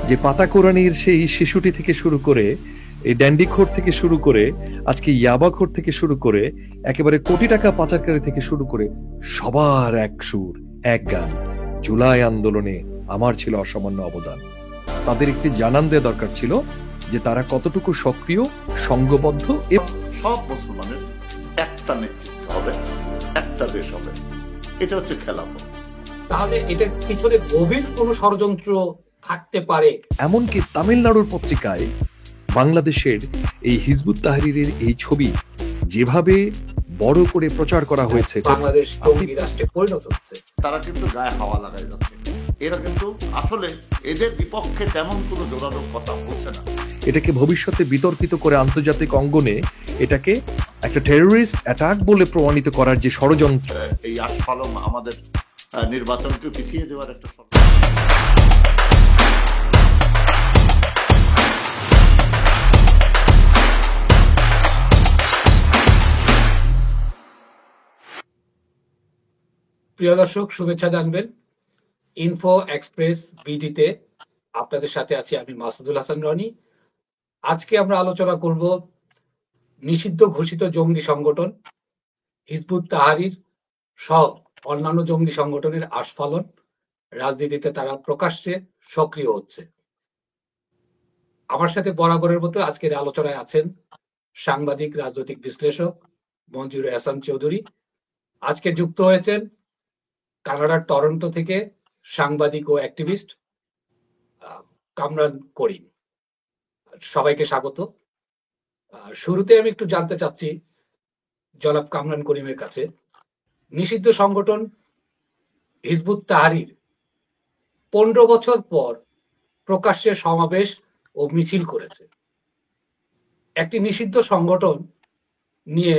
যে পাতা কোরআনির সেই শিশুটি থেকে শুরু করে, এই ড্যান্ডিখোর থেকে শুরু করে, আজকে ইয়াবাখোর থেকে শুরু করে, একেবারে কোটি টাকা পাচারকারী থেকে শুরু করে সবার এক সুর, এক গান। জুলাই আন্দোলনে আমার ছিল অসামান্য অবদান। তাদের একটি জানান দেওয়া দরকার ছিল যে তারা কতটুকু সক্রিয়, সংঘবদ্ধ এবং সব মুসলমানের একটা নেতৃত্ব হবে, একটা দেশ হবে। এটা হচ্ছে খেলাফত। তাহলে এটার পিছনে গভীর কোন ষড়যন্ত্র থাকতে পারে। এমনকি তামিলনাড়ুর পত্রিকায় বাংলাদেশের এই হিজবুত তাহরিরের এই ছবি যেভাবে বড় করে প্রচার করা হয়েছে, বাংলাদেশ জঙ্গি রাষ্ট্রে পরিণত হচ্ছে। তারা কিন্তু গায়ে হাওয়া লাগাই যাচ্ছে। এরা কিন্তু আসলে এদের বিপক্ষে তেমন কোনো জোরালো কথা হচ্ছে না। এটাকে ভবিষ্যতে বিতর্কিত করে আন্তর্জাতিক অঙ্গনে এটাকে একটা টেররিস্ট অ্যাটাক বলে প্রমাণিত করার যে ষড়যন্ত্র, এই আস্ফালন আমাদের নির্বাচনকে পিছিয়ে দেওয়ার একটা প্রিয় দর্শক, শুভেচ্ছা জানবেন ইনফো এক্সপ্রেস বিডিতে আপনাদের সাথে আছি আমি মাসুদুল হাসান রনি। আজকে আমরা আলোচনা করব নিষিদ্ধ ঘোষিত জঙ্গি সংগঠন হিজবুত তাহরির সহ অন্যান্য জঙ্গি সংগঠনের আস্ফালন, রাজনীতিতে তারা প্রকাশ্যে সক্রিয় হচ্ছে। আমার সাথে বরাবরের মতো আজকের আলোচনায় আছেন সাংবাদিক, রাজনৈতিক বিশ্লেষক মঞ্জুর এহসান চৌধুরী। আজকে যুক্ত হয়েছেন কানাডার টরন্টো থেকে সাংবাদিক ও অ্যাক্টিভিস্ট কামরান করিম। সবাইকে স্বাগত। শুরুতে আমি একটু জানতে চাচ্ছি জনাব কামরান করিমের কাছে, নিষিদ্ধ সংগঠন হিজবুত তাহরির 15 বছর পর প্রকাশ্যে সমাবেশ ও মিছিল করেছে। একটি নিষিদ্ধ সংগঠন নিয়ে,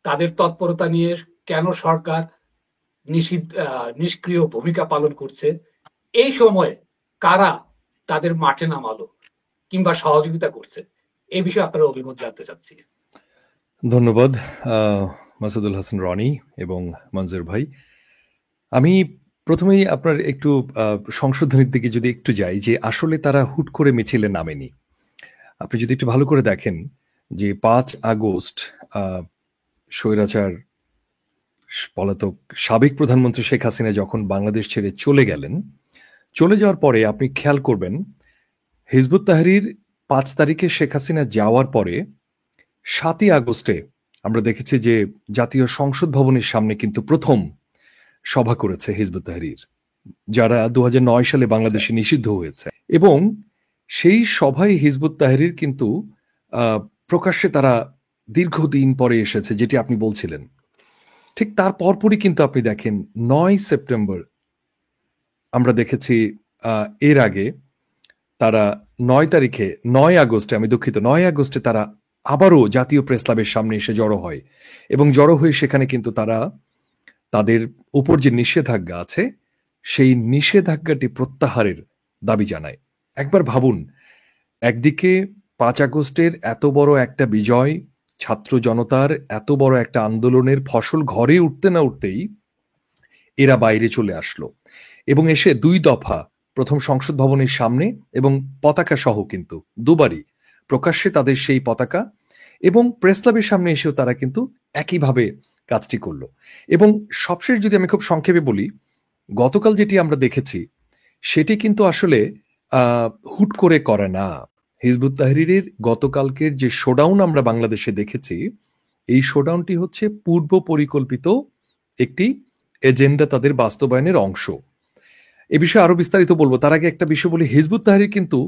তাদের তৎপরতা নিয়ে কেন সরকার নিষ্ক্রিয় ভূমিকা পালন করছে, এই সময়ে কারা তাদের মাঠে নামালো কিংবা সহযোগিতা করছে, এই বিষয়ে আপনার অভিমত জানতে চাচ্ছি। ধন্যবাদ মাসুদুল হাসান রনি এবং মঞ্জুর ভাই। আমি প্রথমেই আপনার একটু সংশোধনের দিকে যদি একটু যাই, যে আসলে তারা হুট করে মিছিলে নামেনি। আপনি যদি একটু ভালো করে দেখেন যে 5 আগস্ট স্বৈরাচার পলাতক সাবেক প্রধানমন্ত্রী শেখ হাসিনা যখন বাংলাদেশ ছেড়ে চলে গেলেন, চলে যাওয়ার পরে আপনি খেয়াল করবেন হিজবুত তাহরির 5 তারিখে শেখ হাসিনা যাওয়ার পরে 7ই আগস্টে আমরা দেখেছি যে জাতীয় সংসদ ভবনের সামনে কিন্তু প্রথম সভা করেছে হিজবুত তাহরির, যারা 2009 সালে বাংলাদেশে নিষিদ্ধ হয়েছে। এবং সেই সভায় হিজবুত তাহরির কিন্তু প্রকাশ্যে তারা দীর্ঘদিন পরে এসেছে, যেটি আপনি বলছিলেন। ঠিক তার পরপরই কিন্তু আপনি দেখেন 9 সেপ্টেম্বর আমরা দেখেছি, এর আগে তারা 9 আগস্টে, আমি দুঃখিত, 9 আগস্টে তারা আবারও জাতীয় প্রেস ক্লাবের সামনে এসে জড়ো হয় এবং জড়ো হয়ে সেখানে কিন্তু তারা তাদের উপর যে নিষেধাজ্ঞা আছে সেই নিষেধাজ্ঞাটি প্রত্যাহারের দাবি জানায়। একবার ভাবুন, একদিকে 5 আগস্টের এত বড় একটা বিজয়, ছাত্র জনতার এত বড় একটা আন্দোলনের ফসল ঘরে উঠতে না উঠতেই এরা বাইরে চলে আসলো এবং এসে 2 দফা, প্রথম সংসদ ভবনের সামনে এবং পতাকা সহ কিন্তু দুবারই প্রকাশ্যে তাদের সেই পতাকা, এবং প্রেস ক্লাবের সামনে এসেও তারা কিন্তু একইভাবে কাজটি করলো। এবং সবশেষ যদি আমি খুব সংক্ষেপে বলি, গতকাল যেটি আমরা দেখেছি সেটি কিন্তু আসলে হুট করে করে না। হিজবুত তাহরিরের গতকালকের যে শোডাউন আমরা বাংলাদেশে দেখেছি, এই শোডাউনটি হচ্ছে পূর্ব পরিকল্পিত একটি এজেন্ডা, তাদের বাস্তবায়নের অংশ। এ বিষয়ে আরো বিস্তারিত বলবো, তার আগে একটা বিষয় বলি, হিজবুত তাহরির কিন্তু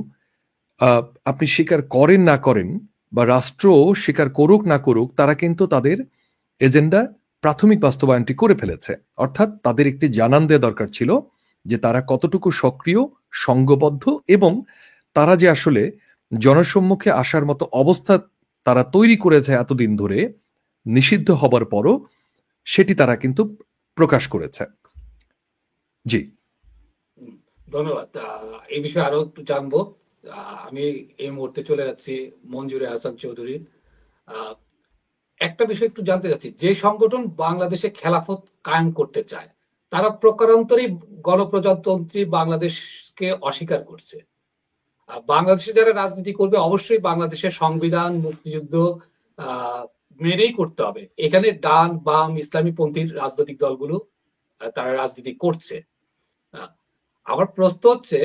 আপনি স্বীকার করেন না করেন বা রাষ্ট্র স্বীকার করুক না করুক, তারা কিন্তু তাদের এজেন্ডা প্রাথমিক বাস্তবায়নটি করে ফেলেছে। অর্থাৎ তাদের একটি জানান দেওয়া দরকার ছিল যে তারা কতটুকু সক্রিয়, সংঘবদ্ধ এবং তারা যে আসলে জনসম্মুখে আসার মতো অবস্থা তারা তৈরি করেছে এতদিন ধরে নিষিদ্ধ হবার পরও, সেটি তারা কিন্তু প্রকাশ করেছে। জি, ধন্যবাদ। এই বিষয়ে আরো একটু জানবো। আমি এই মুহূর্তে চলে যাচ্ছি মঞ্জুর হাসান চৌধুরী। একটা বিষয় একটু জানতে চাচ্ছি, যে সংগঠন বাংলাদেশে খেলাফত কায়েম করতে চায়, তারা প্রকারান্তরে গণপ্রজাতন্ত্রী বাংলাদেশকে অস্বীকার করছে। বাংলাদেশে যারা রাজনীতি করবে অবশ্যই বাংলাদেশের সংবিধান, মুক্তিযুদ্ধ মেনেই করতে হবে। এখানে ডান বাম ইসলামী পন্থীর রাজনৈতিক দলগুলো তারা রাজনীতি করছে। আমার প্রশ্ন হচ্ছে,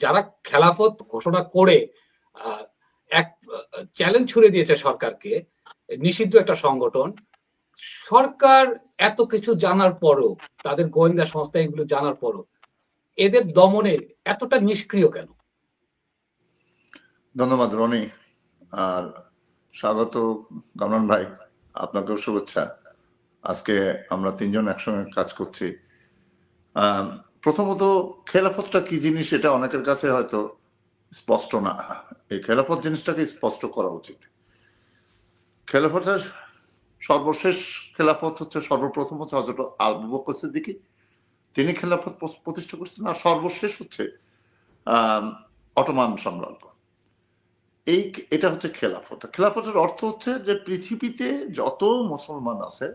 যারা খেলাফত ঘোষণা করে এক চ্যালেঞ্জ ছুড়ে দিয়েছে সরকারকে, নিষিদ্ধ একটা সংগঠন, সরকার এত কিছু জানার পরও, তাদের গোয়েন্দা সংস্থা এগুলো জানার পরও এদের দমনে এতটা নিষ্ক্রিয় কেন? ধন্যবাদ রনি, আর স্বাগত কামরান ভাই, আপনাকেও শুভেচ্ছা। আজকে আমরা তিনজন একসঙ্গে কাজ করছি। প্রথমত, খেলাফতটা কি জিনিস এটা অনেকের কাছে হয়তো স্পষ্ট না। এই খেলাফত জিনিসটাকে স্পষ্ট করা উচিত। খেলাফতের সর্বশেষ খেলাফত হচ্ছে, সর্বপ্রথম হচ্ছে হযরত আবু বকর সিদ্দিকী, তিনি খেলাফত প্রতিষ্ঠা করছেন। আর সর্বশেষ হচ্ছে অটোমান সাম্রাজ্য। এটা হচ্ছে খেলাফত। খেলাফতের অর্থ হচ্ছে যে পৃথিবীতে যত মুসলমান আছে,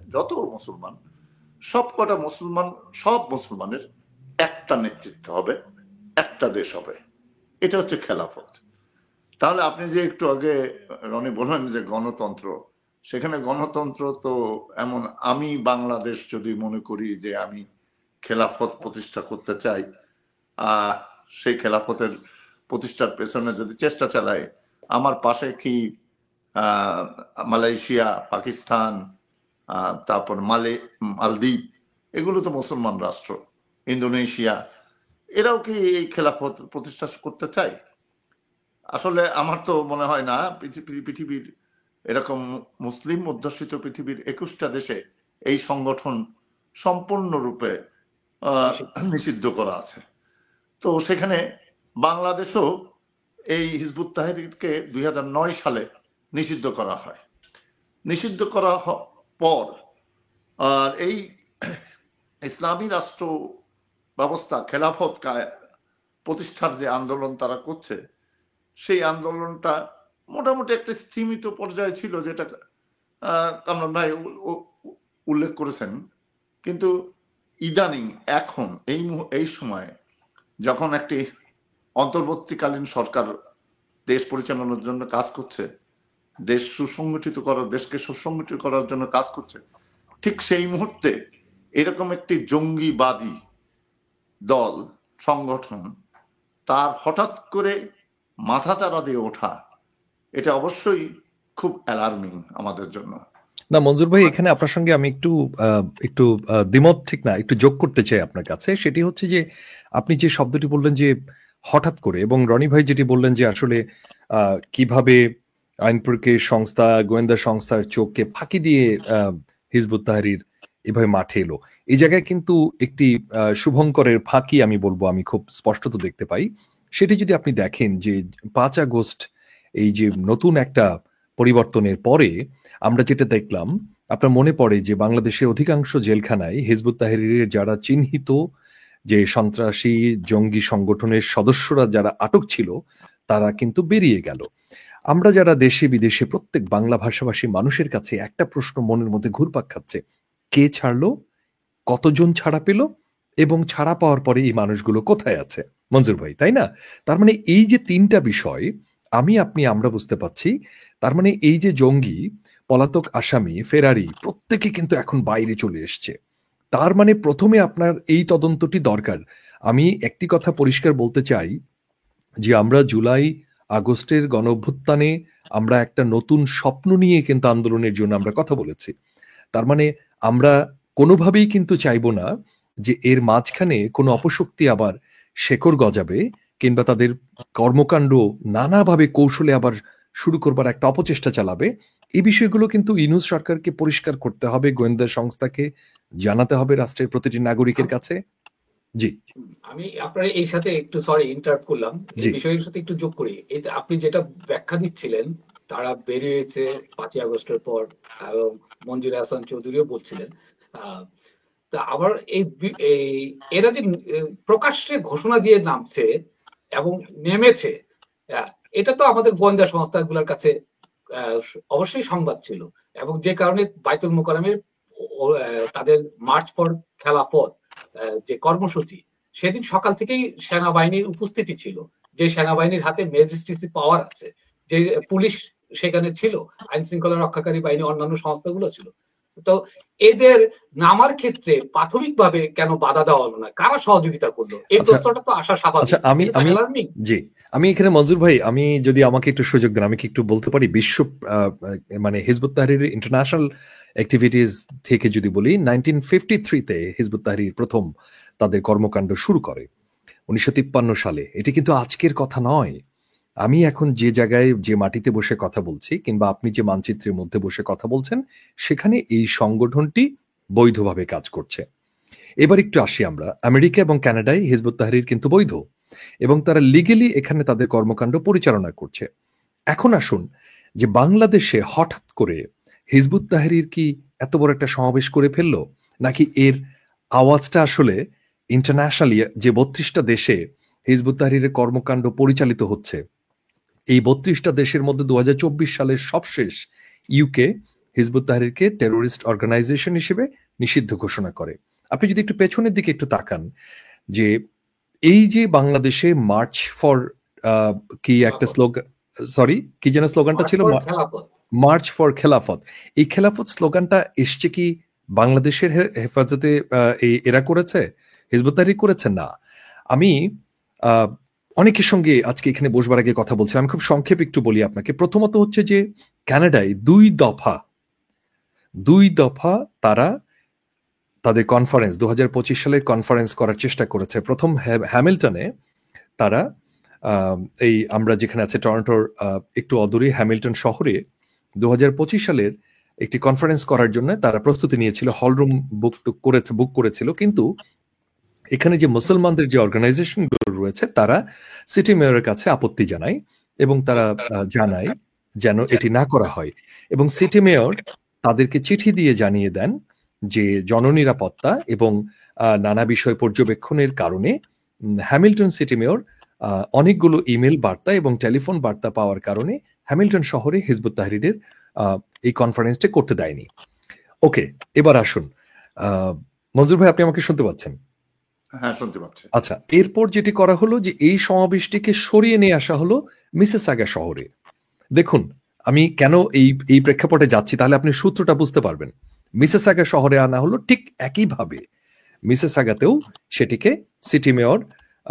সব কটা মুসলমান, সব মুসলমানের একটা নেতৃত্ব হবে, একটা দেশ হবে। এটা হচ্ছে খেলাফত। তাহলে আপনি যে একটু আগে রনি বললেন যে গণতন্ত্র, সেখানে গণতন্ত্র তো এমন, আমি বাংলাদেশ যদি মনে করি যে আমি খেলাফত প্রতিষ্ঠা করতে চাই, সেই খেলাফতের প্রতিষ্ঠার পেছনে যদি চেষ্টা চালায়, আমার পাশে কি মালয়েশিয়া, পাকিস্তান, তারপর মালদ্বীপ, এগুলো তো মুসলমান রাষ্ট্র, ইন্দোনেশিয়া, এরাও কি এই খেলাফত প্রতিষ্ঠা করতে চায়? আসলে আমার তো মনে হয় না। পৃথিবীর এরকম মুসলিম অধ্যুষিত পৃথিবীর 21টা দেশে এই সংগঠন সম্পূর্ণরূপে নিষিদ্ধ করা আছে। তো সেখানে বাংলাদেশও এই হিজবুত তাহরিরকে 2009 সালে নিষিদ্ধ করা হয়। নিষিদ্ধ করা পর আর এই ইসলামী রাষ্ট্র ব্যবস্থা, খেলাফত প্রতিষ্ঠার যে আন্দোলন তারা করছে, সেই আন্দোলনটা মোটামুটি একটা সীমিত পর্যায়ে ছিল, যেটা কামরান ভাই উল্লেখ করেছেন। কিন্তু ইদানিং এখন এই সময় যখন একটি অন্তর্বর্তীকালীন সরকার দেশ পরিচালনার জন্য কাজ করছে, দেশকে সুসংগঠিত করার জন্য কাজ করছে, ঠিক সেই মুহূর্তে এরকম একটি জঙ্গিবাদী দল, সংগঠন, তার হঠাৎ করে মাথাচাড়া দিয়ে ওঠা, এটা অবশ্যই খুব অ্যালার্মিং আমাদের জন্য। না মঞ্জুর ভাই, এখানে আপনার সঙ্গে আমি একটু দ্বিমত ঠিক না, একটু যোগ করতে চাই আপনার কাছে। সেটি হচ্ছে যে আপনি যে শব্দটি বললেন যে হঠাৎ করে, এবং রনি ভাই যেটি বললেন যে আসলে কিভাবে আইন প্রয়োগের সংস্থা, গোয়েন্দা সংস্থার চোখকে ফাঁকি দিয়ে হিজবুত তাহরির এভাবে মাঠে এলো, এই জায়গায় কিন্তু একটি শুভঙ্করের ফাঁকি আমি বলবো, আমি খুব স্পষ্টত দেখতে পাই। সেটি যদি আপনি দেখেন যে 5 আগস্ট এই যে নতুন একটা পরিবর্তনের পরে আমরা যেটা দেখলাম, আপনার মনে পড়ে যে বাংলাদেশের অধিকাংশ জেলখানায় হিজবুত তাহরিরের যারা চিহ্নিত যে সন্ত্রাসী জঙ্গি সংগঠনের সদস্যরা যারা আটক ছিল, তারা কিন্তু বেরিয়ে গেল। আমরা যারা দেশে বিদেশে প্রত্যেক বাংলা ভাষাভাষী মানুষের কাছে একটা প্রশ্ন মনের মধ্যে ঘুরপাক খাচ্ছে, কে ছাড়লো, কতজন ছাড়া পেল, এবং ছাড়া পাওয়ার পরে এই মানুষগুলো কোথায় আছে? মঞ্জুর ভাই, তাই না? তার মানে এই যে 3টা বিষয় আমরা বুঝতে পাচ্ছি, তার মানে এই যে জঙ্গি, পলাতক আসামি, ফেরারি, প্রত্যেকে কিন্তু এখন বাইরে চলে এসছে। তার মানে প্রথমে আপনার এই তদন্তটি দরকার। আমি একটি কথা পরিষ্কার বলতে চাই যে আমরা জুলাই আগস্টের গণঅভ্যুত্থানে আমরা একটা নতুন স্বপ্ন নিয়ে কিন্তু আন্দোলনের জন্য আমরা কথা বলেছি। তার মানে আমরা কোনোভাবেই কিন্তু চাইবো না যে এর মাঝখানে কোনো অপশক্তি আবার শেকড় গজাবে, কিংবা তাদের কর্মকাণ্ড নানাভাবে কৌশলে আবার শুরু করবার একটা অপচেষ্টা চালাবে। এই বিষয়গুলো কিন্তু ইউনূস সরকারকে পরিষ্কার করতে হবে, গোয়েন্দা সংস্থাকে জানাতে হবে, রাষ্ট্রের প্রতিটি নাগরিকের কাছে। জি, আমি আপনার এই সাথে একটু সরি ইন্টারাপ্ট করলাম, এই জি। বিষয়ের সাথে একটু যোগ করি। এই যে আপনি যেটা ব্যাখ্যা দিচ্ছিলেন, তারা বেরিয়েছে 5ই আগস্টের পর, এবং মঞ্জুর হাসান চৌধুরীও বলছিলেন। তা আবার এরা যে প্রকাশ্যে ঘোষণা দিয়ে নামছে এবং নেমেছে, এটা তো আমাদের গোয়েন্দা সংস্থাগুলোর কাছে অবশ্যই সংবাদ ছিল, এবং যে কারণে বাইতুল মোকাররমে তাদের মার্চ ফর খেলাফত যে কর্মসূচি, সেদিন সকাল থেকেই সেনাবাহিনীর উপস্থিতি ছিল, যে সেনাবাহিনীর হাতে ম্যাজিস্ট্রেসি পাওয়ার আছে, যে পুলিশ সেখানে ছিল, আইন শৃঙ্খলা রক্ষাকারী বাহিনী, অন্যান্য সংস্থাগুলো ছিল। তো এদের নামার ক্ষেত্রে প্রাথমিকভাবে কেন বাধা দেওয়া হলো না? কারা সহযোগিতা করলো? এই আচ্ছা প্রশ্নটা তো আসা আচ্ছা স্বাভাবিক। আমি এটা তো আমি অ্যালার্মিং। জি আমি এখানে মনজুর ভাই, আমি যদি আমাকে একটু সুযোগ দেন, আমি কি একটু বলতে পারি বিশ্ব মানে হিজবুত তাহরির ইন্টারন্যাশনাল অ্যাক্টিভিটিস থেকে যদি বলি, 1953-তে হিজবুত তাহরির প্রথম তাদের কর্মকাণ্ড শুরু করে 1953 সালে। এটি কিন্তু আজকের কথা নয়। আমি এখন যে জায়গায় যে মাটিতে বসে কথা বলছি, কিংবা আপনি যে মানচিত্রের মধ্যে বসে কথা বলছেন, সেখানে এই সংগঠনটি বৈধভাবে কাজ করছে। এবার একটু আসি আমরা, আমেরিকা এবং কানাডায় হিজবুত তাহরির কিন্তু বৈধ এবং তারা লিগেলি এখানে তাদের কর্মকাণ্ড পরিচালনা করছে। এখন আসুন যে বাংলাদেশে হঠাৎ করে হিজবুত তাহরির কি এত বড় একটা সমাবেশ করে ফেললো, নাকি এর আওয়াজটা আসলে ইন্টারন্যাশনালি যে 32টা দেশে হিজবুত তাহরিরের কর্মকাণ্ড পরিচালিত হচ্ছে, এই 32টা দেশের মধ্যে 2024 সালের সবশেষ ইউকে হিজবুত তাহরিরকে টেরোরিস্ট অর্গানাইজেশন হিসেবে নিষিদ্ধ ঘোষণা করে। আপনি যদি একটু পেছনের দিকে একটু তাকান, যে এই যে বাংলাদেশে মার্চ ফর কি একটা স্লোগান, সরি কি যেন স্লোগানটা ছিল, মার্চ ফর খেলাফত, এই খেলাফত স্লোগানটা এসছে কি বাংলাদেশের হেফাজতে এরা করেছে, হিজবুত তাহরির করেছে না। আমি অনেকের সঙ্গে আজকে এখানে বসবার আগে কথা বলছি, আমি খুব সংক্ষেপে একটু বলি আপনাকে। প্রথমত হচ্ছে যে কানাডায় দুই দফা তারা তাদের কনফারেন্স 2025 সালের কনফারেন্স করার চেষ্টা করেছে। প্রথম হ্যামিল্টনে তারা এই আমরা যেখানে আছে টরন্টোর একটু অদূরে হ্যামিল্টন শহরে 2025 সালের একটি কনফারেন্স করার জন্য তারা প্রস্তুতি নিয়েছিল, হলরুম বুক করেছিল। কিন্তু এখানে যে মুসলমানদের যে অর্গানাইজেশনগুলো রয়েছে তারা সিটি মেয়রের কাছে আপত্তি জানায় এবং তারা জানায় যেন এটি না করা হয়, এবং সিটি মেয়র তাদেরকে চিঠি দিয়ে জানিয়ে দেন যে জননিরাপত্তা এবং নানা বিষয় পর্যবেক্ষণের কারণে হ্যামিল্টন সিটি মেয়র অনেকগুলো ইমেল বার্তা এবং টেলিফোন বার্তা পাওয়ার কারণে হ্যামিল্টন শহরে হিজবুত তাহরিরের এই কনফারেন্সটা করতে দেয়নি। ওকে, এবার আসুন মনজুর ভাই, আপনি আমাকে শুনতে পাচ্ছেন? হ্যাঁ, শুনতে পাচ্ছি। আচ্ছা, এরপর যেটি করা হলো যে এই সমাবেশটিকে সরিয়ে নিয়ে আসা হলো মিসেসাগা শহরে। দেখুন, আমি কেন এই প্রেক্ষাপটে যাচ্ছি, তাহলে আপনি সূত্রটা বুঝতে পারবেন। মিসেসাগা শহরে আনা হলো, ঠিক একইভাবে মিসেসাগাতেও সেটিকে সিটি মেয়র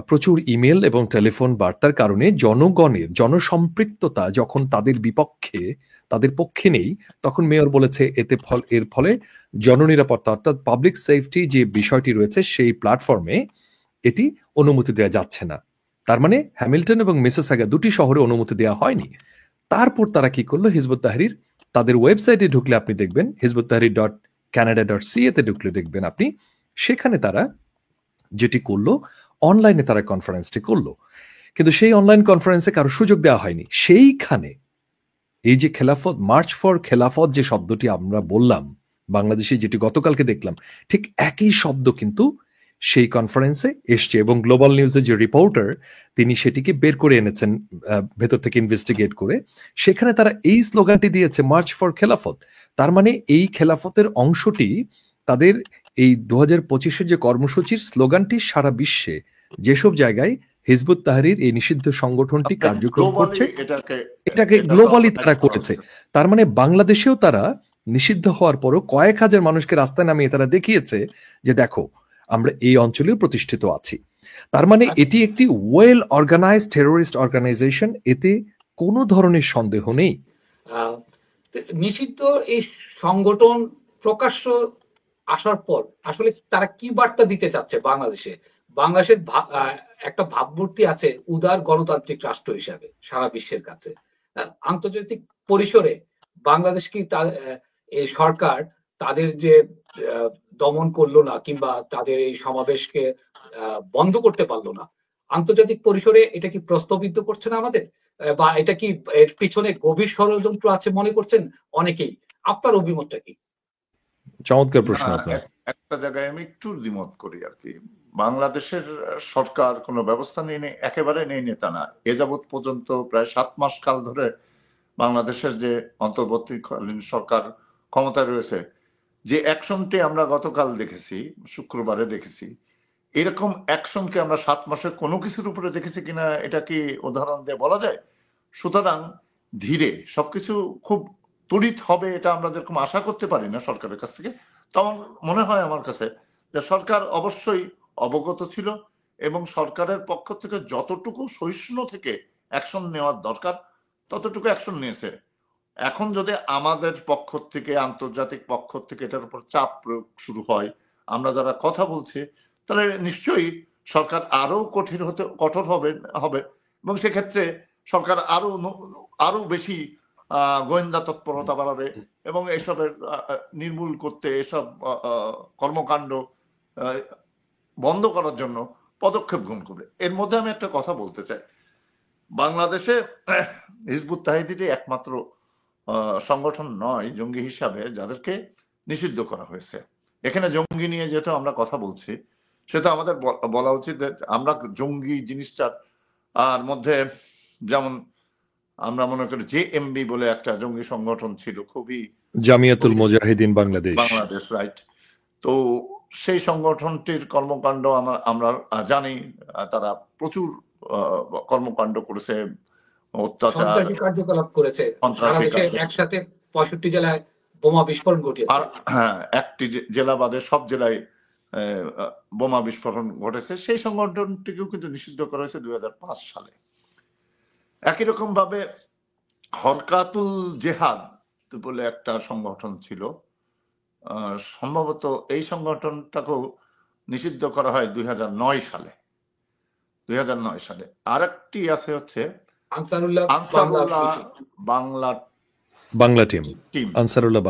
প্রচুর ইমেল এবং টেলিফোন বার্তার কারণে জনগণের জনসম্পৃক্ততা যখন তাদের বিপক্ষে, তাদের পক্ষে নেই, তখন মেয়র বলেছে এর ফলে জননিরাপত্তা অর্থাৎ পাবলিক সেফটি যে বিষয়টি রয়েছে সেই প্ল্যাটফর্মে এটি অনুমতি দেওয়া যাচ্ছে না। তার মানে হ্যামিল্টন এবং মিসেসাগা দুটি শহরে অনুমতি দেওয়া হয়নি। তারপর তারা কি করলো, হিজবুত তাহরির তাদের ওয়েবসাইটে ঢুকলে আপনি দেখবেন, hizbut-tahrir.canada.ca তে ঢুকলে দেখবেন আপনি, সেখানে তারা যেটি করলো, অনলাইনে তারা কনফারেন্সটি করলো। কিন্তু সেই অনলাইন কনফারেন্সে কারো সুযোগ দেওয়া হয়নি। সেইখানে এই যে খেলাফত, মার্চ ফর খেলাফত যে শব্দটি আমরা বললাম বাংলাদেশে, যেটি গতকালকে দেখলাম, ঠিক একই শব্দ কিন্তু সেই কনফারেন্সে এসছে, এবং গ্লোবাল নিউজের যে রিপোর্টার তিনি সেটিকে বের করে এনেছেন ভেতর থেকে ইনভেস্টিগেট করে। সেখানে তারা এই স্লোগানটি দিয়েছে, মার্চ ফর খেলাফত। তার মানে এই খেলাফতের অংশটি তাদের এই 2025-এর যে কর্মসূচির স্লোগানটি সারা বিশ্বে যেসব জায়গায় হিজবুত তাহরির এই নিষিদ্ধ সংগঠনটি কার্যক্রম করছে, এটাকে গ্লোবালি তারা করেছে। তার মানে বাংলাদেশেও তারা নিষিদ্ধ হওয়ার পরও কয়েক হাজার মানুষকে রাস্তায় নামিয়ে তারা দেখিয়েছে যে দেখো, আমরা এই অঞ্চলেও প্রতিষ্ঠিত আছি। তার মানে এটি একটি ওয়েল অর্গানাইজড টেরোরিস্ট অর্গানাইজেশন, এতে কোনো ধরনের সন্দেহ নেই। নিষিদ্ধ এই সংগঠন প্রকাশ্য আসার পর আসলে তারা কি বার্তা দিতে চাচ্ছে বাংলাদেশে? বাংলাদেশের একটা ভাবমূর্তি আছে উদার গণতান্ত্রিক রাষ্ট্র হিসাবে সারা বিশ্বের কাছে। আন্তর্জাতিক পরিসরে বাংলাদেশ কি এই সরকার তাদের যে দমন করলো না, কিংবা তাদের এই সমাবেশকে বন্ধ করতে পারলো না, আন্তর্জাতিক পরিসরে এটা কি প্রশ্নবিদ্ধ করছে না আমাদের? বা এটা কি এর পিছনে গভীর ষড়যন্ত্র আছে মনে করছেন অনেকেই? আপনার অভিমতটা কি? চমৎকার প্রশ্ন আপনার। একটা জায়গায় আমি একটু দ্বিমত করি আর কি। বাংলাদেশের সরকার কোনো ব্যবস্থা নেই, একেবারে নেই তা না। এ যাবৎ পর্যন্ত প্রায় 7 মাস কাল ধরে বাংলাদেশের যে অন্তর্বর্তীকালীন সরকার ক্ষমতায় রয়েছে, যে অ্যাকশনটি আমরা গতকাল দেখেছি, শুক্রবারে দেখেছি, এরকম অ্যাকশনকে আমরা 7 মাসের কোনো কিছুর উপরে দেখেছি কিনা এটা কি উদাহরণ দিয়ে বলা যায়? সুতরাং ধীরে সবকিছু খুব তড়িৎ হবে এটা আমরা যেরকম আশা করতে পারি না সরকারের কাছ থেকে, তেমন মনে হয় আমার কাছে যে সরকার অবশ্যই অবগত ছিল এবং সরকারের পক্ষ থেকে যতটুকু সহিষ্ণু থেকে অ্যাকশন নেওয়ার দরকার ততটুকু অ্যাকশন নিয়েছে। এখন যদি আমাদের পক্ষ থেকে, আন্তর্জাতিক পক্ষ থেকে এটার উপর চাপ প্রয়োগ শুরু হয়, আমরা যারা কথা বলছি, তাহলে নিশ্চয়ই সরকার আরো কঠোর হবে এবং সেক্ষেত্রে সরকার আরো বেশি গোয়েন্দা তৎপরতা বাড়াবে এবং এসবের নির্মূল করতে, এসব কর্মকাণ্ড বন্ধ করার জন্য পদক্ষেপ গ্রহণ করবে। এর মধ্যে আমি একটা কথা বলতে চাই, বাংলাদেশে হিজবুত তাহিরিরই একমাত্র সংগঠন নয় জঙ্গি হিসাবে যাদেরকে নিষিদ্ধ করা হয়েছে। এখানে জঙ্গি নিয়ে যেহেতু আমরা কথা বলছি, সেটা আমাদের বলা উচিত যে আমরা জঙ্গি জিনিসটার আর মধ্যে, যেমন আমরা মনে করি জেএমবি বলে একটা জঙ্গি সংগঠন ছিল, খুবই জামিয়াতুল মুজাহিদিন বাংলাদেশ, রাইট। তো সেই সংগঠনটির কর্মকাণ্ড আমরা জানি, তারা প্রচুর কর্মকাণ্ড করেছে, অত্যাচার, সন্ত্রাসী কার্যকলাপ করেছে, একসাথে 65 জেলায় বোমা বিস্ফোরণ ঘটিয়েছে। আর হ্যাঁ, একটি জেলা বাদে সব জেলায় বোমা বিস্ফোরণ ঘটেছে। সেই সংগঠনটিকেও কিন্তু নিষিদ্ধ করা হয়েছে 2005 সালে। একই রকম ভাবে হরকাতুল জেহাদ বলে একটা সংগঠন ছিল, সম্ভবত এই সংগঠনটাকেও নিষিদ্ধ করা হয় 2009 সালে। 2009 সালে আরেকটি আছে হচ্ছে আনসারুল্লাহ বাংলা টিম, আনসারুল্লাহ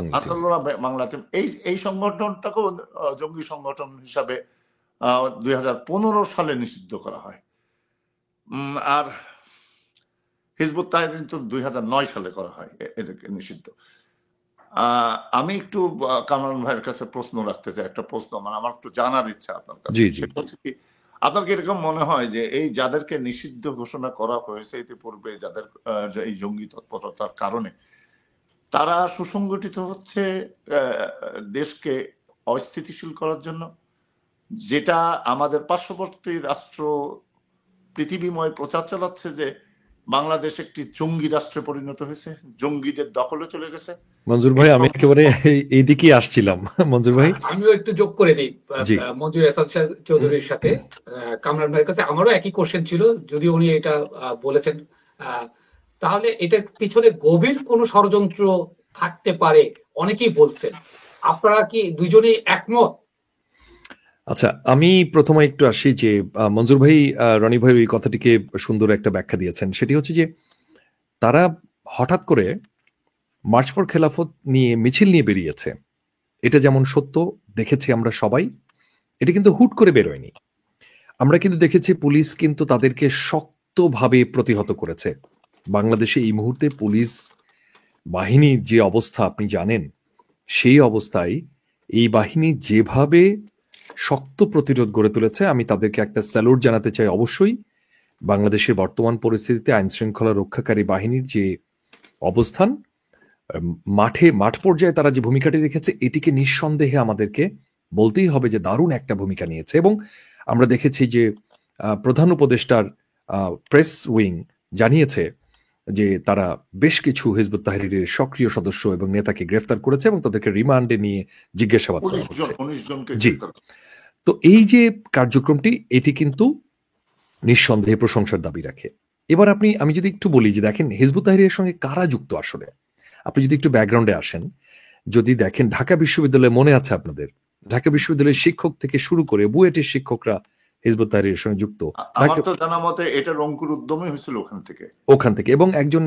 বাংলা টিম। এই সংগঠনটাকেও জঙ্গি সংগঠন হিসাবে 2015 সালে নিষিদ্ধ করা হয়। আর হিজবুত তাহরির তো 2009 সালে করা হয় এদেরকে নিষিদ্ধ। আমি একটু কামরান ভাইয়ের কাছে প্রশ্ন রাখতে চাই, একটা প্রশ্ন মানে আমার একটু জানার ইচ্ছা আপনার কাছে। আপনার কি এরকম মনে হয় যে এই যাদেরকে নিষিদ্ধ ঘোষণা করা হয়েছে ইতিপূর্বে, যাদের এই জঙ্গি তৎপরতার কারণে, তারা সুসংগঠিত হচ্ছে দেশকে অস্থিতিশীল করার জন্য, যেটা আমাদের পার্শ্ববর্তী রাষ্ট্র পৃথিবীময় প্রচার চালাচ্ছে যে বাংলাদেশ একটি জঙ্গি রাষ্ট্রে পরিণত হয়েছে, জঙ্গিদের দখলে চলে গেছে? মঞ্জুর ভাই, আমি একেবারে এইদিকেই আসছিলাম। মঞ্জুর ভাই, আমিও একটু যোগ করে দিই মঞ্জুর এহসান চৌধুরীর সাথে কামরান ভাইয়ের কাছে। আমারও একই কোশ্চেন ছিল, যদি উনি এটা বলেছেন। তাহলে এটার পিছনে গভীর কোনো ষড়যন্ত্র থাকতে পারে অনেকেই বলছেন, আপনারা কি দুইজনেই একমত? আচ্ছা, আমি প্রথমে একটু আসি যে মঞ্জুর ভাই রনি ভাই ওই কথাটিকে সুন্দর একটা ব্যাখ্যা দিয়েছেন। সেটি হচ্ছে যে তারা হঠাৎ করে মার্চ ফর খেলাফত নিয়ে মিছিল নিয়ে বেরিয়েছে, এটা যেমন সত্য দেখেছি আমরা সবাই, এটা কিন্তু হুট করে বেরোয়নি। আমরা কিন্তু দেখেছি পুলিশ কিন্তু তাদেরকে শক্তভাবে প্রতিহত করেছে। বাংলাদেশে এই মুহূর্তে পুলিশ বাহিনীর যে অবস্থা আপনি জানেন, সেই অবস্থায় এই বাহিনী যেভাবে শক্ত প্রতিরোধ গড়ে তুলেছে, আমি তাদেরকে একটা স্যালুট জানাতে চাই। অবশ্যই বাংলাদেশের বর্তমান পরিস্থিতিতে আইন শৃঙ্খলা রক্ষাকারী বাহিনীর যে অবস্থান, মাঠ পর্যায়ে তারা যে ভূমিকাটি রেখেছে, এটিকে নিঃসন্দেহে আমাদেরকে বলতেই হবে যে দারুণ একটা ভূমিকা নিয়েছে। এবং আমরা দেখেছি যে প্রধান উপদেষ্টার প্রেস উইং জানিয়েছে যে তারা বেশ কিছু হিজবুত তাহরিরের সক্রিয় সদস্য এবং নেতাকে গ্রেফতার করেছে এবং তাদেরকে রিমান্ডে নিয়ে জিজ্ঞাসাবাদ করা হচ্ছে। জি, তো এই যে কার্যক্রমটি, এটি কিন্তু নিঃসন্দেহে প্রশংসার দাবি রাখে। এবার আমি যদি একটু বলি যে দেখেন হিজবুত তাহরিরের সঙ্গে কারা যুক্ত আসলে, আপনি যদি একটু ব্যাকগ্রাউন্ডে আসেন, যদি দেখেন ঢাকা বিশ্ববিদ্যালয়ে মনে আছে আপনাদের, ঢাকা বিশ্ববিদ্যালয়ের শিক্ষক থেকে শুরু করে বুয়েটের শিক্ষকরা হিজবুত তাহরিরের সঙ্গে যুক্ত। আমার তো জানা মতে এটা রংপুর উদ্যমই হয়েছিল ওখান থেকে, এবং একজন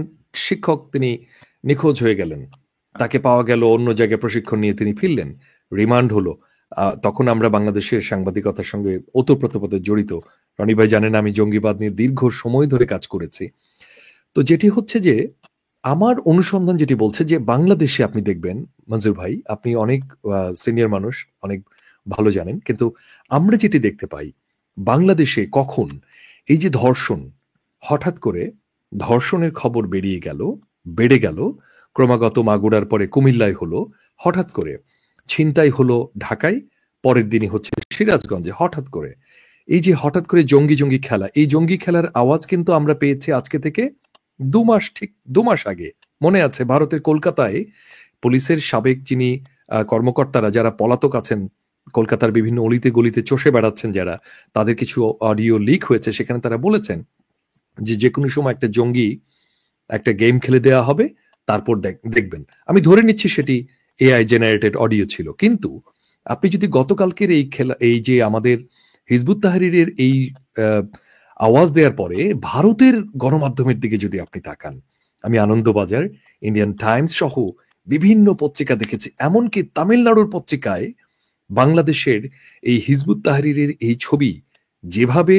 শিক্ষক তিনি নিখোঁজ হয়ে গেলেন, তাকে পাওয়া গেল অন্য জায়গায় প্রশিক্ষণ নিয়ে তিনি ফিরলেন, রিমান্ড হলো। তখন আমরা বাংলাদেশের সাংবাদিকতার সঙ্গে ওতপ্রোতভাবে জড়িত। রনি ভাই জানেন আমি জঙ্গিবাদ নিয়ে দীর্ঘ সময় ধরে কাজ করেছি। তো যেটি হচ্ছে যে আমার অনুসন্ধান যেটি বলছে যে বাংলাদেশে আপনি দেখবেন, মঞ্জুর ভাই আপনি অনেক সিনিয়র মানুষ, অনেক ভালো জানেন, কিন্তু আমরা যেটি দেখতে পাই বাংলাদেশে কখন এই যে ধর্ষণ, হঠাৎ করে ধর্ষণের খবর বেড়ে গেল ক্রমাগত, মাগুরার পরে কুমিল্লায় হলো, হঠাৎ করে ছিনতাই হলো ঢাকায়, পরের দিনই হচ্ছে সিরাজগঞ্জে, হঠাৎ করে এই যে হঠাৎ করে জঙ্গি জঙ্গি খেলা, এই জঙ্গি খেলার আওয়াজ কিন্তু আমরা পেয়েছি আজকে থেকে 2 মাস, ঠিক 2 মাস আগে। মনে আছে ভারতের কলকাতায় পুলিশের সাবেক যিনি কর্মকর্তারা যারা পলাতক আছেন, কলকাতার বিভিন্ন অলিতে গলিতে চষে বেড়াচ্ছেন যারা, তাদের কিছু অডিও লিক হয়েছে, সেখানে তারা বলেছেন যে যে কোনো সময় একটা জঙ্গি একটা গেম খেলে দেওয়া হবে, তারপর দেখবেন। আমি ধরে নিচ্ছি সেটি এআই জেনারেটেড অডিও ছিল, কিন্তু আপনি যদি গতকালকের এই খেলা, এই যে আমাদের হিজবুত তাহরিরের এই আওয়াজ দেওয়ার পরে ভারতের গণমাধ্যমের দিকে যদি আপনি তাকান, আমি আনন্দবাজার, ইন্ডিয়ান টাইমস সহ বিভিন্ন পত্রিকা দেখেছি, এমনকি তামিলনাড়ুর পত্রিকায় বাংলাদেশের এই হিজবুত তাহরিরের এই ছবি যেভাবে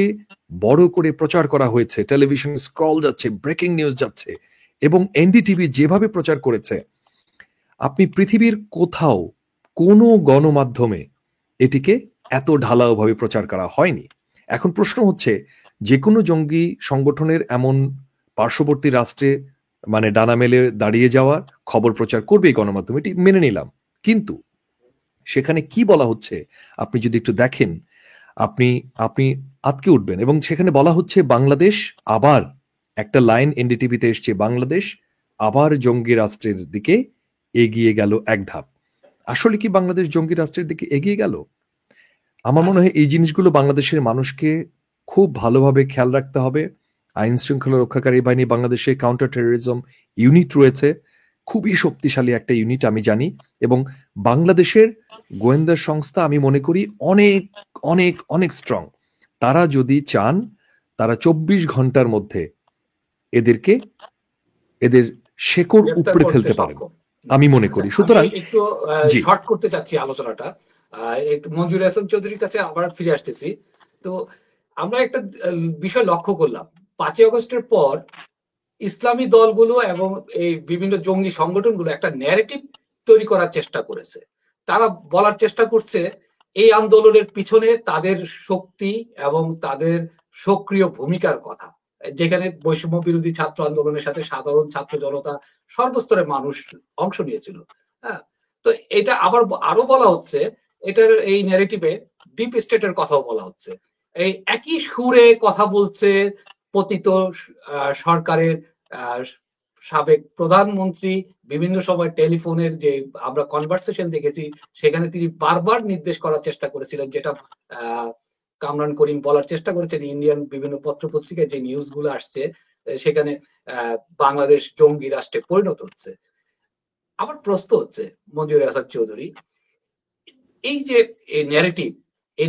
বড় করে প্রচার করা হয়েছে, টেলিভিশন স্ক্রল যাচ্ছে, ব্রেকিং নিউজ যাচ্ছে, এবং এনডিটিভি যেভাবে প্রচার করেছে, আপনি পৃথিবীর কোথাও কোনো গণমাধ্যমে এটিকে এত ঢালাওভাবে প্রচার করা হয়নি। এখন প্রশ্ন হচ্ছে, যে কোনো জঙ্গি সংগঠনের এমন পার্শ্ববর্তী রাষ্ট্রে মানে ডানা মেলে দাঁড়িয়ে যাওয়ার খবর প্রচার করবে এই গণমাধ্যম, এটি মেনে নিলাম, কিন্তু সেখানে কি বলা হচ্ছে আপনি যদি একটু দেখেন, আপনি আপনি আটকে উঠবেন। এবং সেখানে বলা হচ্ছে বাংলাদেশ আবার, একটা লাইন এনডিটিভিতে এসছে, বাংলাদেশ আবার জঙ্গি রাষ্ট্রের দিকে এগিয়ে গেল এক ধাপ। আসলে কি বাংলাদেশ জঙ্গি রাষ্ট্রের দিকে এগিয়ে গেল? আমার মনে হয় এই জিনিসগুলো বাংলাদেশের মানুষকে খুব ভালোভাবে খেয়াল রাখতে হবে। আইন শৃঙ্খলা রক্ষাকারী বাহিনী, বাংলাদেশে কাউন্টার টেরোরিজম ইউনিট রয়েছে, খুবই শক্তিশালী একটা ইউনিট আমি জানি, এবং বাংলাদেশের গোয়েন্দা সংস্থা আমি মনে করি অনেক অনেক অনেক স্ট্রং। তারা যদি চান, তারা 24 ঘন্টার মধ্যে এদেরকে এদের শেকড় উপড়ে ফেলতে পারেন, আমি মনে করি। সুতরাং একটু শর্ট করতে চাচ্ছি আলোচনাটা, একটু মঞ্জুর হাসান চৌধুরীর কাছে আবার ফিরে আসতেছি। তো আমরা একটা বিষয় লক্ষ্য করলাম, 5ই আগস্টের পর ইসলামী দলগুলো এবং এই বিভিন্ন জঙ্গি সংগঠনগুলো একটা ন্যারেটিভ তৈরি করার চেষ্টা করেছে। তারা বলার চেষ্টা করছে এই আন্দোলনের পিছনে তাদের শক্তি এবং তাদের সক্রিয় ভূমিকার কথা, যেখানে বৈষম্য বিরোধী ছাত্র আন্দোলনের সাথে সাধারণ ছাত্র জনতা, সর্বস্তরের মানুষ অংশ নিয়েছিল। হ্যাঁ, তো এটা আবার আরো বলা হচ্ছে, এটার এই ন্যারেটিভে ডিপ স্টেটের কথাও বলা হচ্ছে। এই একই সুরে কথা বলছে পতিত সরকারের সাবেক প্রধানমন্ত্রী। বিভিন্ন সময় টেলিফোনের যে আমরা কনভারসেশন দেখেছি, সেখানে তিনি বারবার নির্দেশ করার চেষ্টা করেছিলেন, যেটা কামরান করিম বলার চেষ্টা করেছেন ইন্ডিয়ান বিভিন্ন পত্র পত্রিকায় যে নিউজ গুলো আসছে, সেখানে বাংলাদেশ জঙ্গি রাষ্ট্রে পরিণত হচ্ছে। আবার প্রশ্ন হচ্ছে মঞ্জুর হাসান চৌধুরী, এই যে এই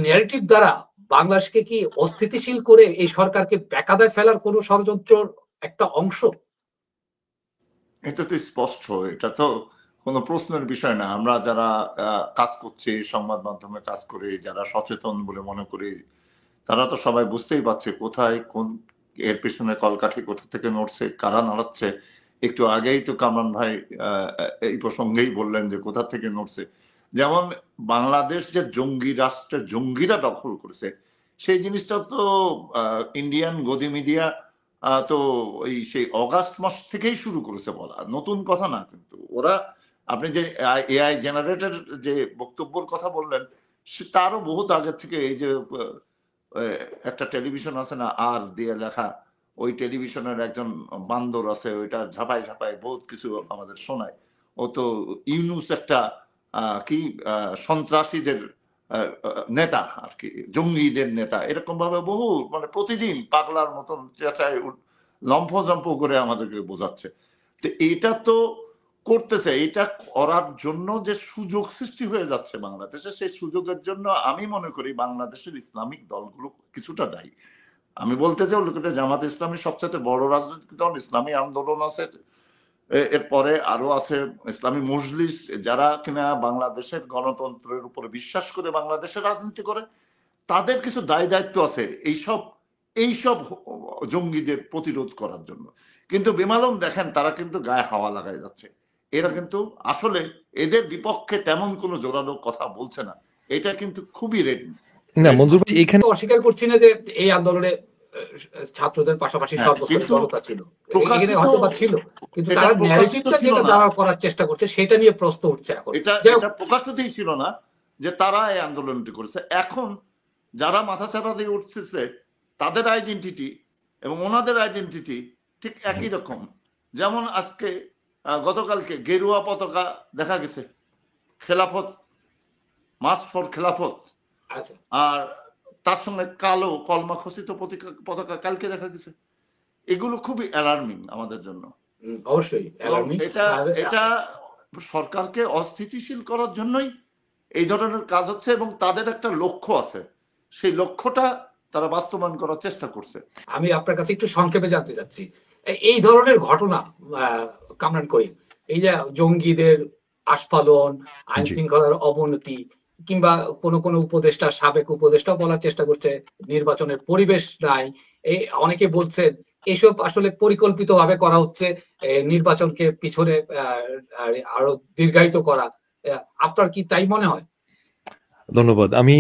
ন্যারেটিভ দ্বারা বাংলাদেশকে কি অস্থিতিশীল করে এই সরকারকে বেকায়দায় ফেলার কোন ষড়যন্ত্রের একটা অংশ? এটা তো স্পষ্ট, এটা তো কোনো প্রশ্নের বিষয় না। আমরা যারা কাজ করছি, সংবাদ মাধ্যমে কাজ করি, যারা সচেতন বলে মনে করি, তারা তো সবাই বুঝতেই পারছে কোথায় কোন এর পেছনে কলকাঠি কোথা থেকে নড়ছে, কারা নাড়াচ্ছে। একটু আগেই তো কামরান ভাই এই প্রসঙ্গেই বললেন যে কোথা থেকে নড়ছে। যেমন বাংলাদেশ যে জঙ্গি রাষ্ট্রের জঙ্গিরা দখল করেছে, সেই জিনিসটা তো ইন্ডিয়ান গদি মিডিয়া তো সেই অগাস্ট মাস থেকেই শুরু করেছে বলা, নতুন কথা না। কিন্তু ওরা, আপনি যে এআই জেনারেটর যে বক্তব্যের কথা বললেন, তারও বহুত আগে থেকে এই যে একটা টেলিভিশন আছে না, আর দিয়ে লেখা, ওই টেলিভিশনের একজন বান্দর আছে, ওইটা ঝাপাই ঝাপাই বহুত কিছু আমাদের শোনায়। ও তো ইউনুস একটা কি সন্ত্রাসীদের নেতা আর কি, জঙ্গিদের নেতা, এরকম ভাবে বহু মানে প্রতিদিন পাগলার মতন চেঁচায় লম্ফজম্প করে আমাদেরকে বোঝাচ্ছে। তো এটা তো করতেছে, এটা করার জন্য যে সুযোগ সৃষ্টি হয়ে যাচ্ছে বাংলাদেশে, সেই সুযোগের জন্য আমি মনে করি বাংলাদেশের ইসলামিক দলগুলো কিছুটা দায়ী। আমি বলতে চাই জামাত ইসলামী সবচেয়ে বড় রাজনৈতিক দল, ইসলামী আন্দোলন আছে, এরপরে আরো আছে ইসলামী মজলিস, যারা কিনা বাংলাদেশের গণতন্ত্রের উপরে বিশ্বাস করে বাংলাদেশের রাজনীতি করে। তাদের কিছু দায় দায়িত্ব আছে এইসব জঙ্গিদের প্রতিরোধ করার জন্য। কিন্তু বেমালুম দেখেন, তারা কিন্তু গায়ে হাওয়া লাগাই যাচ্ছে। এরা কিন্তু আসলে এদের বিপক্ষে তেমন কোনো জোরালো কথা বলছে না। এটা কিন্তু খুবই রেড না। মঞ্জুর ভাই, এখানে অস্বীকার করছি না যে এই আন্দোলনে ছাত্রদের পাশাপাশি সর্বস্তরের জনতা ছিল, এখানে হয়তো বা ছিল, কিন্তু তারা ন্যারেটিভটা যেটা দাঁড়া করার চেষ্টা করছে সেটা নিয়ে প্রশ্ন উঠছে এখন। এটা প্রকাশিতই ছিল না যে তারা এই আন্দোলনটি করেছে। এখন যারা মাথাচাড়া দিয়ে উঠতেছে তাদের আইডেন্টিটি এবং ওনাদের আইডেন্টিটি ঠিক একই রকম। যেমন আজকে গতকালকে গেরুয়া পতাকা দেখা গেছে, খেলাফত, মার্চ ফর খেলাফত, আর তার সঙ্গে কালো কলমা খচিত পতাকা কালকে দেখা গেছে। এগুলো খুবই অ্যালার্মিং আমাদের জন্য। অবশ্যই এটা সরকারকে অস্থিতিশীল করার জন্যই এই ধরনের কাজ হচ্ছে, এবং তাদের একটা লক্ষ্য আছে, সেই লক্ষ্যটা তারা বাস্তবায়ন করার চেষ্টা করছে। আমি আপনার কাছে একটু সংক্ষেপে জানতে চাচ্ছি, এই ধরনের ঘটনা কামরান করিম, এই যে জঙ্গিদের আস্ফালন, আইন শৃঙ্খলার অবনতি, কিংবা কোন উপদেষ্টা, সাবেক উপদেষ্টা বলার চেষ্টা করছে নির্বাচনের পরিবেশ নাই, এই অনেকে বলছেন এসব আসলে পরিকল্পিতভাবে করা হচ্ছে নির্বাচনকে পিছনে আরো দীর্ঘায়িত করা। আপনার কি তাই মনে হয়? ধন্যবাদ। আমি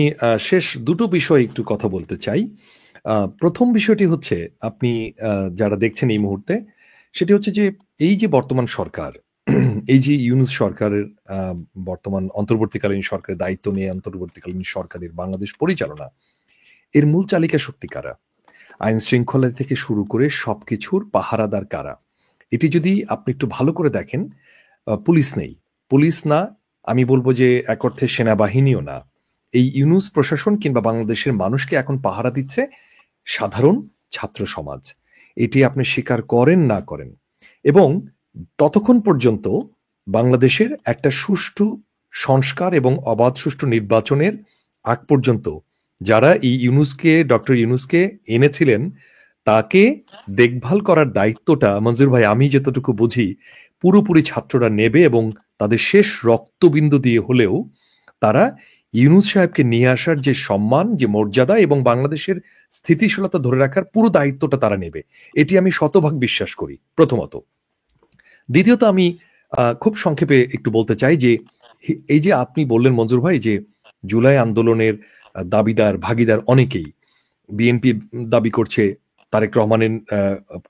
শেষ দুটো বিষয় একটু কথা বলতে চাই। প্রথম বিষয়টি হচ্ছে, আপনি যারা দেখছেন এই মুহূর্তে, সেটি হচ্ছে যে এই যে বর্তমান সরকার, এই যে ইউনূস সরকারের বর্তমান অন্তর্বর্তীকালীন সরকারের দায়িত্ব নিয়ে অন্তর্বর্তীকালীন সরকারের বাংলাদেশ পরিচালনা, এর মূল চালিকা শক্তি কারা? আইন শৃঙ্খলা থেকে শুরু করে সবকিছুর পাহারাদার কারা? এটি যদি আপনি একটু ভালো করে দেখেন, পুলিশ নেই, পুলিশ না, আমি বলবো যে এক অর্থে সেনাবাহিনীও না, এই ইউনূস প্রশাসন কিংবা বাংলাদেশের মানুষকে এখন পাহারা দিচ্ছে সাধারণ ছাত্র সমাজ। এটি আপনি স্বীকার করেন না করেন, এবং ততক্ষণ পর্যন্ত বাংলাদেশের একটা সুষ্ঠু সংস্কার এবং অবাধ সুষ্ঠু নির্বাচনের আগ পর্যন্ত যারা এই ডক্টর ইউনূসকে এনেছিলেন, তাকে দেখভাল করার দায়িত্বটা, মঞ্জুর ভাই, আমি যতটুকু বুঝি পুরোপুরি ছাত্ররা নেবে, এবং তাদের শেষ রক্তবিন্দু দিয়ে হলেও তারা ইউনূস সাহেবকে নিয়ে আসার যে সম্মান, যে মর্যাদা এবং বাংলাদেশের স্থিতিশীলতা ধরে রাখার পুরো দায়িত্বটা তারা নেবে, এটি আমি শতভাগ বিশ্বাস করি, প্রথমত। দ্বিতীয়ত, আমি খুব সংক্ষেপে একটু বলতে চাই যে এই যে আপনি বললেন মঞ্জুর ভাই যে জুলাই আন্দোলনের দাবিদার ভাগিদার অনেকেই, বিএনপি দাবি করছে তারেক রহমানের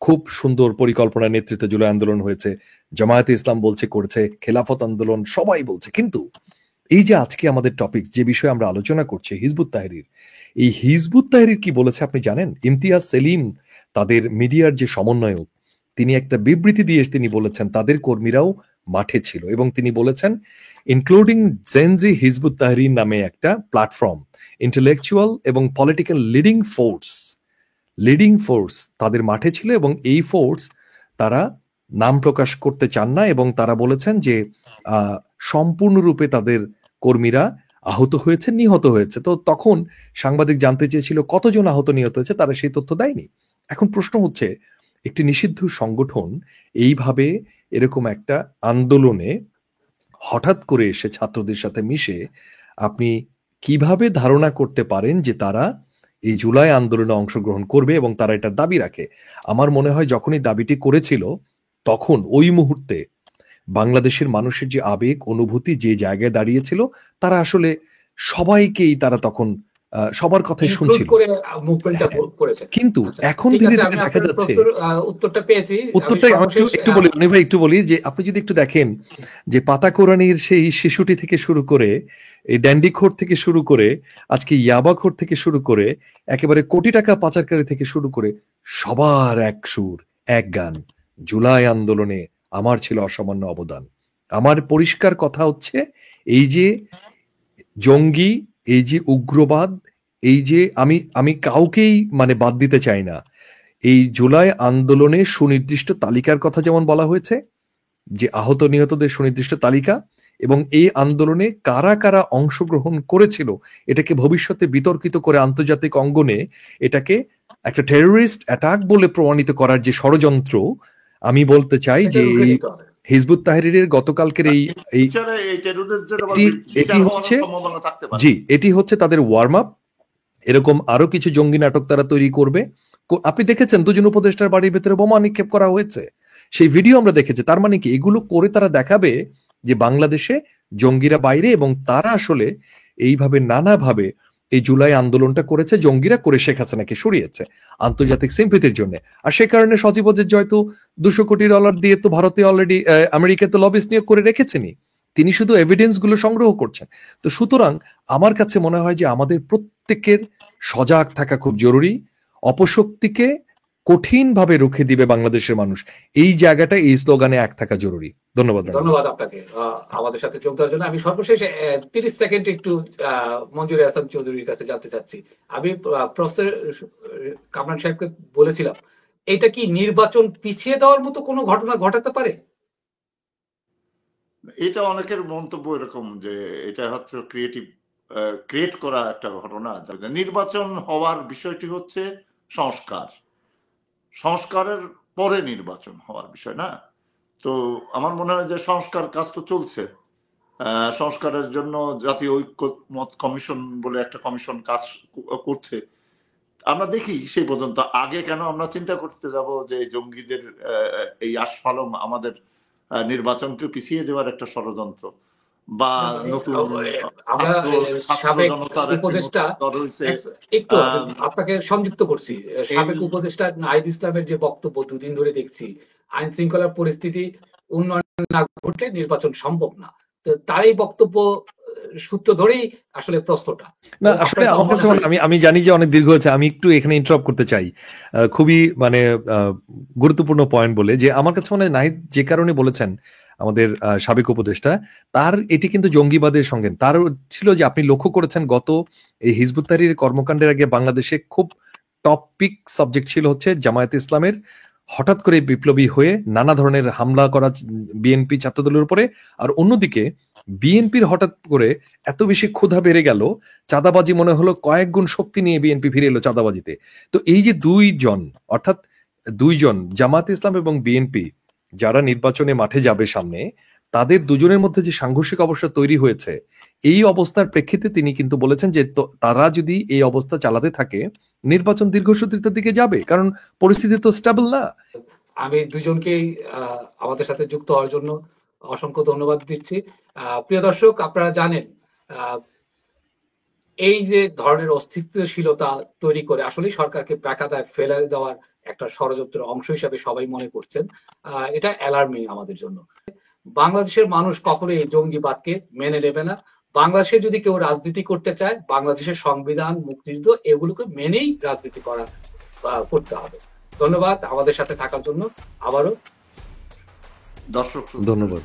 খুব সুন্দর পরিকল্পনা নেতৃত্বে জুলাই আন্দোলন হয়েছে, জামায়াতে ইসলাম বলছে করেছে, খেলাফত আন্দোলন, সবাই বলছে। কিন্তু এই যে আজকে আমাদের টপিক, যে বিষয়ে আমরা আলোচনা করছি, হিজবুত তাহরির, এই হিজবুত তাহরির কি বলেছে আপনি জানেন? ইমতিয়াজ সেলিম, তাদের মিডিয়ার যে সমন্বয়ক, তিনি একটা বিবৃতি দিয়ে তিনি বলেছেন তাদের কর্মীরাও মাঠে ছিল, এবং তিনি বলেছেন ইনক্লুডিং জেনজি হিজবুত তাহরির নামে একটা প্ল্যাটফর্ম, ইন্টেলেকচুয়াল এবং পলিটিক্যাল লিডিং ফোর্স তাদের মাঠে ছিল, এবং এই ফোর্স তারা নাম প্রকাশ করতে চান না, এবং তারা বলেছেন যে সম্পূর্ণরূপে তাদের কর্মীরা আহত হয়েছে, নিহত হয়েছে। তো তখন সাংবাদিক জানতে চেয়েছিল কতজন আহত নিহত হয়েছে, তারা সেই তথ্য দেয়নি। এখন প্রশ্ন হচ্ছে, একটি নিষিদ্ধ সংগঠন এইভাবে এরকম একটা আন্দোলনে হঠাৎ করে এসে ছাত্রদের সাথে মিশে, আপনি কিভাবে ধারণা করতে পারেন যে তারা এই জুলাই আন্দোলনে অংশগ্রহণ করবে এবং তারা এটার দাবি রাখে? আমার মনে হয় যখনই দাবিটি করেছিল, তখন ওই মুহূর্তে বাংলাদেশের মানুষের যে আবেগ অনুভূতি যে জায়গায় দাঁড়িয়েছিল, তারা আসলে সবাইকেই তারা তখন সবার কথাই শুনছিল। কিন্তু এখন ধীরে ধীরে দেখা যাচ্ছে, উত্তরটা একটু বলি ভাই, একটু বলি যে আপনি যদি একটু দেখেন যে পাতাকোরানির সেই শিশুটি থেকে শুরু করে, এই ড্যান্ডিখোর থেকে শুরু করে, আজকে ইয়াবাখোর থেকে শুরু করে, একেবারে কোটি টাকা পাচারকারী থেকে শুরু করে, সবার এক সুর এক গান, জুলাই আন্দোলনে আমার ছিল অসামান্য অবদান। আমার পরিষ্কার কথা হচ্ছে, এই যে জঙ্গি, এই যে উগ্রবাদ, এই যে আমি কাউকেই মানে বাদ দিতে চাই না, এই জুলাই আন্দোলনে সুনির্দিষ্ট তালিকার কথা যেমন বলা হয়েছে, যে আহত নিহতদের সুনির্দিষ্ট তালিকা, এবং এই আন্দোলনে কারা কারা অংশগ্রহণ করেছিল এটাকে ভবিষ্যতে বিতর্কিত করে আন্তর্জাতিক অঙ্গনে এটাকে একটা টেররিস্ট অ্যাটাক বলে প্রমাণিত করার যে ষড়যন্ত্র, আমি বলতে চাই যে হিজবুত তাহরিরের গতকালকের এটি হচ্ছে তাদের ওয়ার্ম আপ। এরকম আরো কিছু জঙ্গি নাটক তারা তৈরি করবে। আপনি দেখেছেন দুজন উপদেষ্টার বাড়ির ভেতরে বোমা নিক্ষেপ করা হয়েছে, সেই ভিডিও আমরা দেখেছি। তার মানে কি, এগুলো করে তারা দেখাবে যে বাংলাদেশে জঙ্গিরা বাইরে, এবং তারা আসলে এইভাবে নানাভাবে এই জুলাই আন্দোলনটা করেছে, জঙ্গিরা করে শেখ হাসিনাকে সরিয়েছে আন্তর্জাতিক সিম্পথির জন্য। আর সে কারণে সজীব ওয়াজেদ জয় তো $200 কোটি দিয়ে তো ভারতে অলরেডি আমেরিকা তো লবিস্ট নিয়োগ করে রেখেছেনি। তিনি শুধু এভিডেন্স গুলো সংগ্রহ করছেন। তো সুতরাং আমার কাছে মনে হয় যে আমাদের প্রত্যেকের সজাগ থাকা খুব জরুরি। অপশক্তিকে কঠিনভাবে রুখে দিবে বাংলাদেশের মানুষ, এই জায়গাটা এই স্লোগানে এক থাকা জরুরি। ধন্যবাদ। ধন্যবাদ আপনাকে আমাদের সাথে যোগ দেওয়ার জন্য। আমি সর্বশেষ 30 সেকেন্ড একটু মঞ্জুর হাসান চৌধুরীর কাছে জানতে চাচ্ছি। আমি প্রশ্নের কামরান সাহেবকে বলেছিলাম, এটা কি নির্বাচন পিছিয়ে দেওয়ার মতো কোনো ঘটনা ঘটাতে পারে? এটা অনেকের মন্তব্য এরকম যে এটা হচ্ছে ক্রিয়েট করা একটা ঘটনা। নির্বাচন হওয়ার বিষয়টি হচ্ছে সংস্কারের পরে নির্বাচন হওয়ার বিষয় না। তো আমার মনে হয় যে সংস্কার কাজ তো চলছে। সংস্কারের জন্য জাতীয় ঐক্যমত কমিশন বলে একটা কমিশন কাজ করছে। আমরা দেখি সেই পর্যন্ত। আগে কেন আমরা চিন্তা করতে যাব যে জঙ্গিদের এই আস্ফালন আমাদের নির্বাচনকে পিছিয়ে দেওয়ার একটা ষড়যন্ত্র বা নতুন উপদেষ্টা একটু আপনাকে সংযুক্ত করছি। সাবেক উপদেষ্টা নাহিদ ইসলামের যে বক্তব্য দুদিন ধরে দেখছি, আইন শৃঙ্খলার পরিস্থিতি উন্নয়ন না ঘটলে নির্বাচন সম্ভব না। তো তার এই বক্তব্য সূত্র ধরেই আসলে প্রশ্নটা। না আসলে আমার কাছে আমি জানি যে অনেক দীর্ঘ হয়েছে, আমি একটু এখানে ইন্টারাপ্ট করতে চাই। খুবই মানে গুরুত্বপূর্ণ পয়েন্ট বলে যে আমার কাছে মনে হয় নাহিদ যে কারণে বলেছেন, আমাদের সাবেক উপদেষ্টা, তার এটি কিন্তু জঙ্গিবাদের সঙ্গে তার ছিল যে আপনি লক্ষ্য করেছেন গত এই হিজবুত তাহরিরের কর্মকাণ্ডের আগে বাংলাদেশে খুব টপিক সাবজেক্ট ছিল হচ্ছে জামায়াত ইসলামের হঠাৎ করে বিপ্লবী হয়ে নানা ধরনের হামলা করা বিএনপি ছাত্রদলের উপরে, আর অন্যদিকে বিএনপির হঠাৎ করে এত বেশি ক্ষুধা বেড়ে গেল, চাঁদাবাজি মনে হলো কয়েক গুণ শক্তি নিয়ে বিএনপি ফিরে এলো চাঁদাবাজিতে। তো এই যে দুইজন জামায়াত ইসলাম এবং বিএনপি যারা নির্বাচনে মাঠে যাবে সামনে, তাদের দুজনের মধ্যে যে সাংঘর্ষিক অবস্থা তৈরি হয়েছে, এই অবস্থার প্রেক্ষিতে তিনি কিন্তু বলেছেন যে তারা যদি এই অবস্থা চালাতে থাকে নির্বাচন দীর্ঘসূত্রিতার দিকে যাবে, কারণ পরিস্থিতি তো স্টেবল না। আমি দুজনকেই আমাদের সাথে যুক্ত হওয়ার জন্য অসংখ্য ধন্যবাদ দিচ্ছি। প্রিয় দর্শক, আপনারা জানেন এই যে ধরনের অস্তিত্বশীলতা তৈরি করে আসলে সরকারকে বেকায়দায় ফেলে দেওয়ার একটা ষড়যন্ত্রের অংশ হিসাবে সবাই মনে করছেন। এটা অ্যালার্মিং আমাদের জন্য। বাংলাদেশের মানুষ কখনোই এই জঙ্গিবাদকে মেনে নেবে না। বাংলাদেশে যদি কেউ রাজনীতি করতে চায়, বাংলাদেশের সংবিধান, মুক্তিযুদ্ধ এগুলোকে মেনেই রাজনীতি করতে হবে। ধন্যবাদ আমাদের সাথে থাকার জন্য। আবারও দর্শক ধন্যবাদ।